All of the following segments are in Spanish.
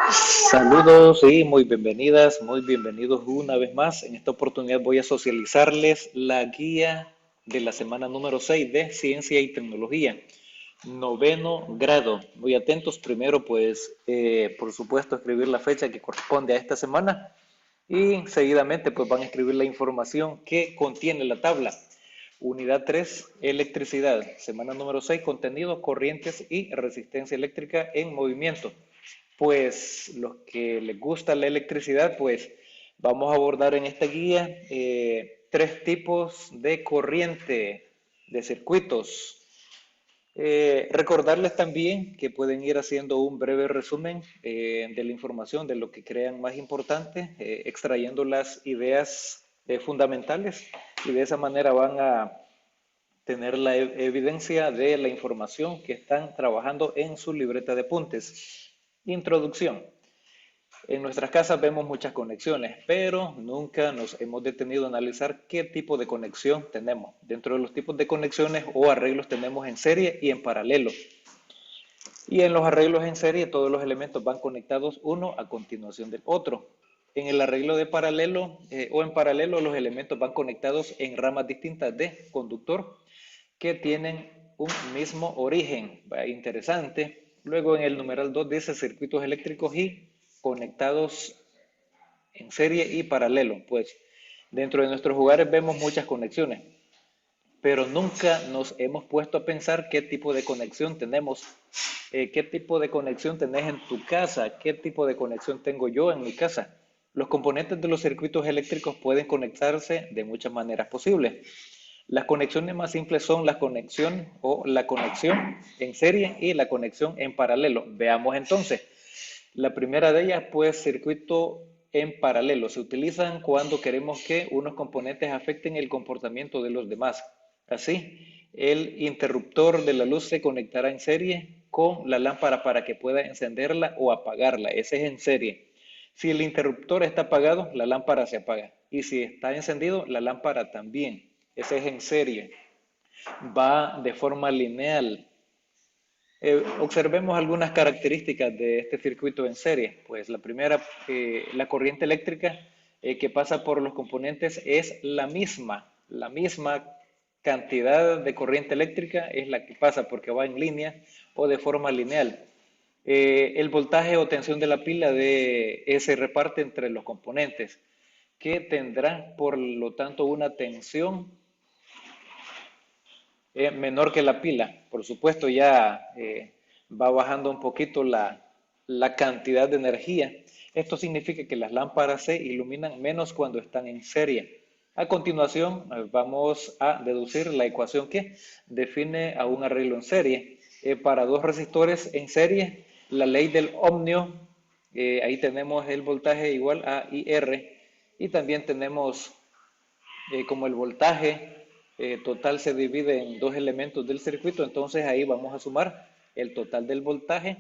Saludos y muy bienvenidas, muy bienvenidos una vez más. En esta oportunidad voy a socializarles la guía de la semana número 6 de Ciencia y Tecnología, noveno grado. Muy atentos, primero pues por supuesto escribir la fecha que corresponde a esta semana y seguidamente pues van a escribir la información que contiene la tabla. Unidad 3, electricidad. Semana número 6, contenido, corrientes y resistencia eléctrica en movimiento. Pues los que les gusta la electricidad, pues vamos a abordar en esta guía tres tipos de corriente, de circuitos. Recordarles también que pueden ir haciendo un breve resumen de la información, de lo que crean más importante, extrayendo las ideas fundamentales y de esa manera van a tener la evidencia de la información que están trabajando en su libreta de apuntes. Introducción. En nuestras casas vemos muchas conexiones, pero nunca nos hemos detenido a analizar qué tipo de conexión tenemos. Dentro de los tipos de conexiones o arreglos tenemos en serie y en paralelo. Y en los arreglos en serie todos los elementos van conectados uno a continuación del otro. En el arreglo de paralelo o en paralelo los elementos van conectados en ramas distintas de conductor que tienen un mismo origen. Interesante. Luego en el numeral 2 dice circuitos eléctricos y conectados en serie y paralelo. Pues dentro de nuestros hogares vemos muchas conexiones, pero nunca nos hemos puesto a pensar qué tipo de conexión tenemos, qué tipo de conexión tenés en tu casa, qué tipo de conexión tengo yo en mi casa. Los componentes de los circuitos eléctricos pueden conectarse de muchas maneras posibles. Las conexiones más simples son la conexión o la conexión en serie y la conexión en paralelo. Veamos entonces. La primera de ellas, pues, circuito en paralelo. Se utilizan cuando queremos que unos componentes afecten el comportamiento de los demás. Así, el interruptor de la luz se conectará en serie con la lámpara para que pueda encenderla o apagarla. Ese es en serie. Si el interruptor está apagado, la lámpara se apaga. Y si está encendido, la lámpara también. Ese es en serie. Va de forma lineal. Observemos algunas características de este circuito en serie. Pues la primera, la corriente eléctrica que pasa por los componentes es la misma cantidad de corriente eléctrica es la que pasa porque va en línea o de forma lineal. El voltaje o tensión de la pila se reparte entre los componentes que tendrán por lo tanto una tensión menor que la pila. Por supuesto, ya va bajando un poquito la cantidad de energía. Esto significa que las lámparas se iluminan menos cuando están en serie. A continuación, vamos a deducir la ecuación que define a un arreglo en serie. Para dos resistores en serie, la ley del ohmio, ahí tenemos el voltaje igual a IR, y también tenemos como el voltaje total se divide en dos elementos del circuito, entonces ahí vamos a sumar el total del voltaje.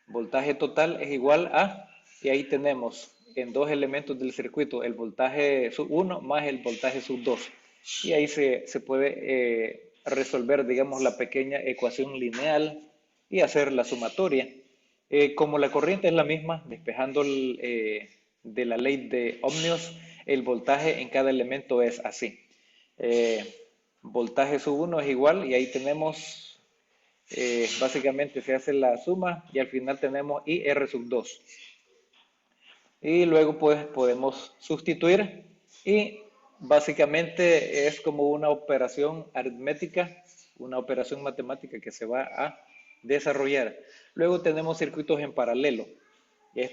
Voltaje total es igual a, y ahí tenemos en dos elementos del circuito el voltaje sub 1 más el voltaje sub 2. Y ahí se puede resolver, digamos, la pequeña ecuación lineal y hacer la sumatoria. Como la corriente es la misma, despejando de la ley de ohmios, el voltaje en cada elemento es así. Eh, Voltaje sub 1 es igual y ahí tenemos, básicamente se hace la suma y al final tenemos IR sub 2. Y luego pues podemos sustituir y básicamente es como una operación aritmética, una operación matemática que se va a desarrollar. Luego tenemos circuitos en paralelo.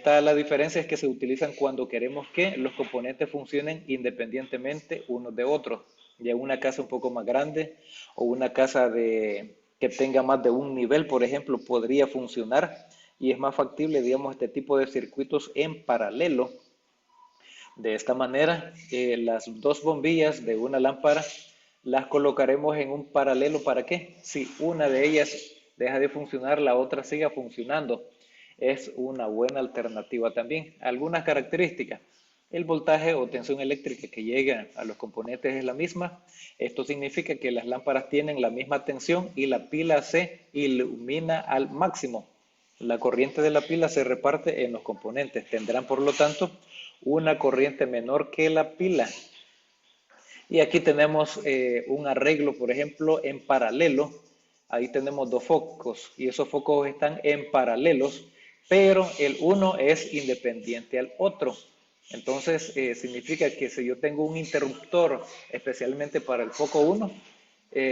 La diferencia es que se utilizan cuando queremos que los componentes funcionen independientemente unos de otros. Ya una casa un poco más grande o una casa que tenga más de un nivel, por ejemplo, podría funcionar y es más factible, digamos, este tipo de circuitos en paralelo. De esta manera, las dos bombillas de una lámpara las colocaremos en un paralelo. ¿Para qué? Si una de ellas deja de funcionar, la otra siga funcionando. Es una buena alternativa también. Algunas características. El voltaje o tensión eléctrica que llega a los componentes es la misma. Esto significa que las lámparas tienen la misma tensión y la pila se ilumina al máximo. La corriente de la pila se reparte en los componentes. Tendrán, por lo tanto, una corriente menor que la pila. Y aquí tenemos un arreglo, por ejemplo, en paralelo. Ahí tenemos dos focos y esos focos están en paralelos, pero el uno es independiente al otro. Entonces, significa que si yo tengo un interruptor especialmente para el foco 1,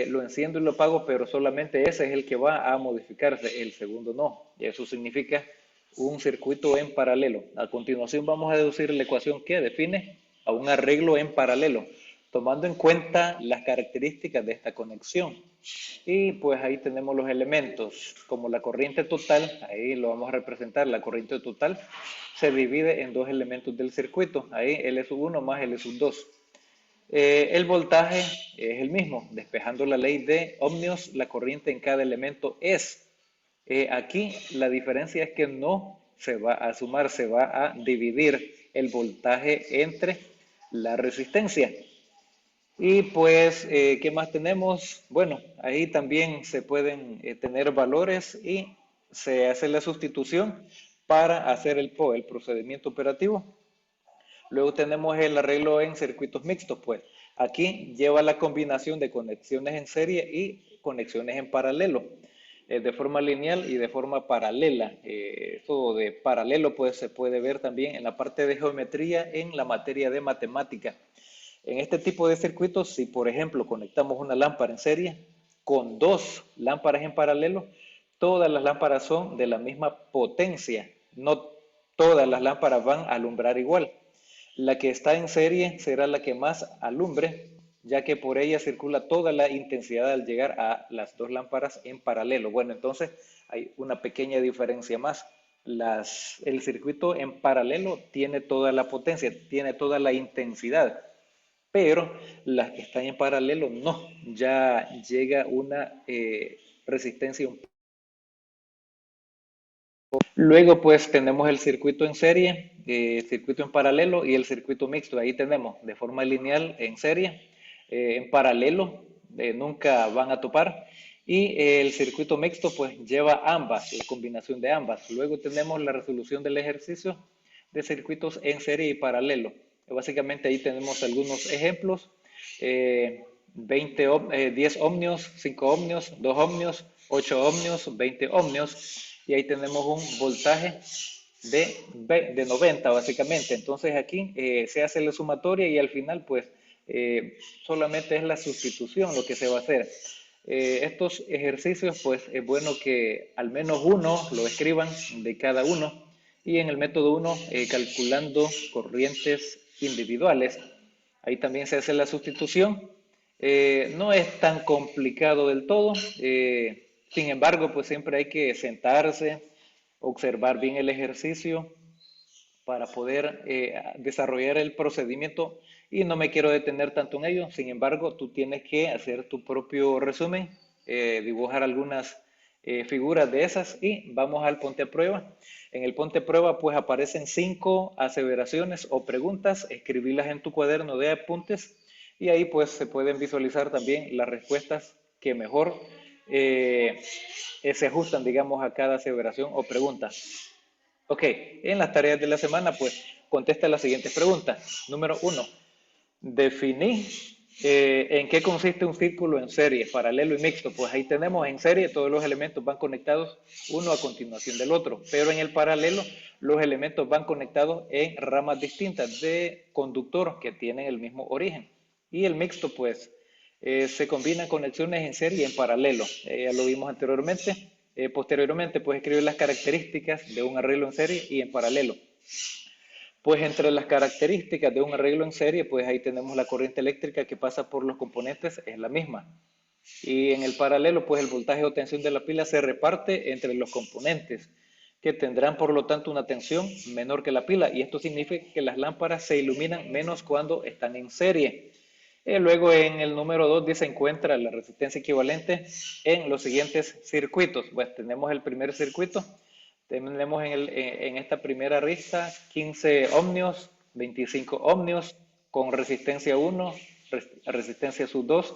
lo enciendo y lo apago, pero solamente ese es el que va a modificarse, el segundo no. Y eso significa un circuito en paralelo. A continuación vamos a deducir la ecuación que define a un arreglo en paralelo, tomando en cuenta las características de esta conexión. Y pues ahí tenemos los elementos, como la corriente total, ahí lo vamos a representar, la corriente total se divide en dos elementos del circuito, ahí L sub 1 más L sub 2. El voltaje es el mismo, despejando la ley de ohmios, la corriente en cada elemento es. Aquí la diferencia es que no se va a sumar, se va a dividir el voltaje entre la resistencia. Y pues, ¿qué más tenemos? Bueno, ahí también se pueden tener valores y se hace la sustitución para hacer el procedimiento operativo. Luego tenemos el arreglo en circuitos mixtos, pues aquí lleva la combinación de conexiones en serie y conexiones en paralelo, de forma lineal y de forma paralela. Esto de paralelo pues se puede ver también en la parte de geometría en la materia de matemática. En este tipo de circuitos, si por ejemplo conectamos una lámpara en serie con dos lámparas en paralelo, todas las lámparas son de la misma potencia, no todas las lámparas van a alumbrar igual. La que está en serie será la que más alumbre, ya que por ella circula toda la intensidad al llegar a las dos lámparas en paralelo. Bueno, entonces hay una pequeña diferencia más. El circuito en paralelo tiene toda la potencia, tiene toda la intensidad, pero las que están en paralelo no, ya llega una resistencia un poco. Luego pues tenemos el circuito en serie, circuito en paralelo y el circuito mixto. Ahí tenemos de forma lineal en serie, en paralelo, nunca van a topar. Y el circuito mixto pues lleva ambas, la combinación de ambas. Luego tenemos la resolución del ejercicio de circuitos en serie y paralelo. Básicamente ahí tenemos algunos ejemplos. 10 ohmios, 5 ohmios, 2 ohmios, 8 ohmios, 20 ohmios. Y ahí tenemos un voltaje de 90 básicamente. Entonces aquí se hace la sumatoria y al final pues solamente es la sustitución lo que se va a hacer. Estos ejercicios pues es bueno que al menos uno lo escriban de cada uno y en el método 1 calculando corrientes individuales. Ahí también se hace la sustitución. No es tan complicado del todo. Sin embargo, pues siempre hay que sentarse, observar bien el ejercicio para poder desarrollar el procedimiento y no me quiero detener tanto en ello. Sin embargo, tú tienes que hacer tu propio resumen, dibujar algunas figuras de esas y vamos al ponte a prueba. En el ponte a prueba pues aparecen 5 aseveraciones o preguntas, escribirlas en tu cuaderno de apuntes y ahí pues se pueden visualizar también las respuestas que mejor se ajustan, digamos, a cada aseveración o pregunta. Ok, en las tareas de la semana, pues contesta las siguientes preguntas. Número 1, definí en qué consiste un círculo en serie, paralelo y mixto. Pues ahí tenemos en serie, todos los elementos van conectados uno a continuación del otro, pero en el paralelo los elementos van conectados en ramas distintas de conductor que tienen el mismo origen. Y el mixto, pues, se combinan conexiones en serie y en paralelo. Ya lo vimos anteriormente. Posteriormente, pues escribir las características de un arreglo en serie y en paralelo. Pues entre las características de un arreglo en serie, pues ahí tenemos la corriente eléctrica que pasa por los componentes, es la misma. Y en el paralelo, pues el voltaje o tensión de la pila se reparte entre los componentes, que tendrán por lo tanto una tensión menor que la pila. Y esto significa que las lámparas se iluminan menos cuando están en serie. Luego en el número 2 se encuentra la resistencia equivalente en los siguientes circuitos. Pues tenemos el primer circuito, tenemos en esta primera lista 15 ohmios, 25 ohmios, con resistencia 1, resistencia sub 2,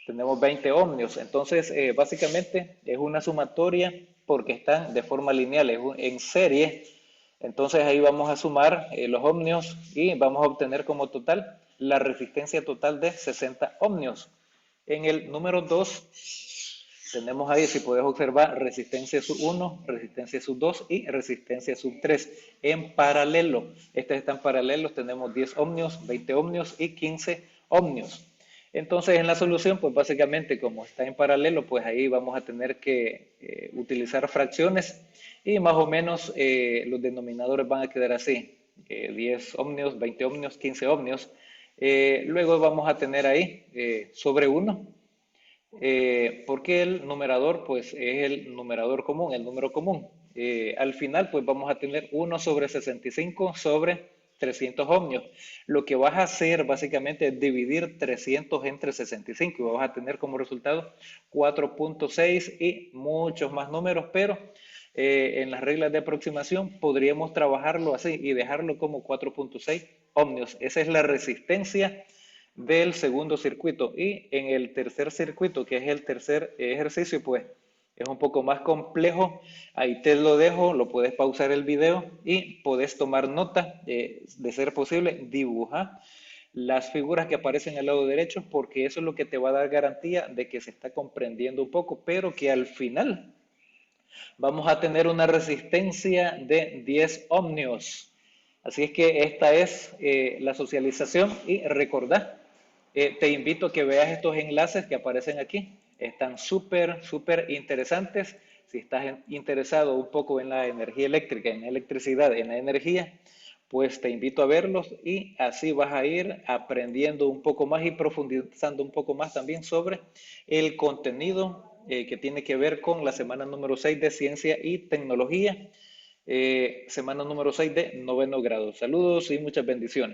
tenemos 20 ohmios. Entonces, básicamente es una sumatoria porque están de forma lineal, en serie. Entonces ahí vamos a sumar los ohmios y vamos a obtener como total la resistencia total de 60 ohmios. En el número 2 tenemos ahí, si puedes observar, resistencia sub 1, resistencia sub 2 y resistencia sub 3 en paralelo. Estas están paralelos, tenemos 10 ohmios, 20 ohmios y 15 ohmios. Entonces en la solución, pues básicamente como está en paralelo, pues ahí vamos a tener que utilizar fracciones y más o menos los denominadores van a quedar así, 10 ohmios, 20 ohmios, 15 ohmios. Luego vamos a tener ahí sobre 1, porque el numerador pues es el numerador común, el número común. Al final pues vamos a tener 1 sobre 65 sobre 300 ohmios. Lo que vas a hacer básicamente es dividir 300 entre 65 y vas a tener como resultado 4.6 y muchos más números, pero en las reglas de aproximación podríamos trabajarlo así y dejarlo como 4.6 ohmios. Esa es la resistencia del segundo circuito. Y en el tercer circuito, que es el tercer ejercicio, pues es un poco más complejo. Ahí te lo dejo, lo puedes pausar el video y puedes tomar nota, de ser posible, dibuja las figuras que aparecen al lado derecho, porque eso es lo que te va a dar garantía de que se está comprendiendo un poco, pero que al final vamos a tener una resistencia de 10 ohmios. Así es que esta es la socialización y recordá, te invito a que veas estos enlaces que aparecen aquí. Están súper interesantes. Si estás interesado un poco en la energía eléctrica, en la electricidad, en la energía, pues te invito a verlos y así vas a ir aprendiendo un poco más y profundizando un poco más también sobre el contenido que tiene que ver con la semana número 6 de Ciencia y Tecnología, semana número 6 de noveno grado. Saludos y muchas bendiciones.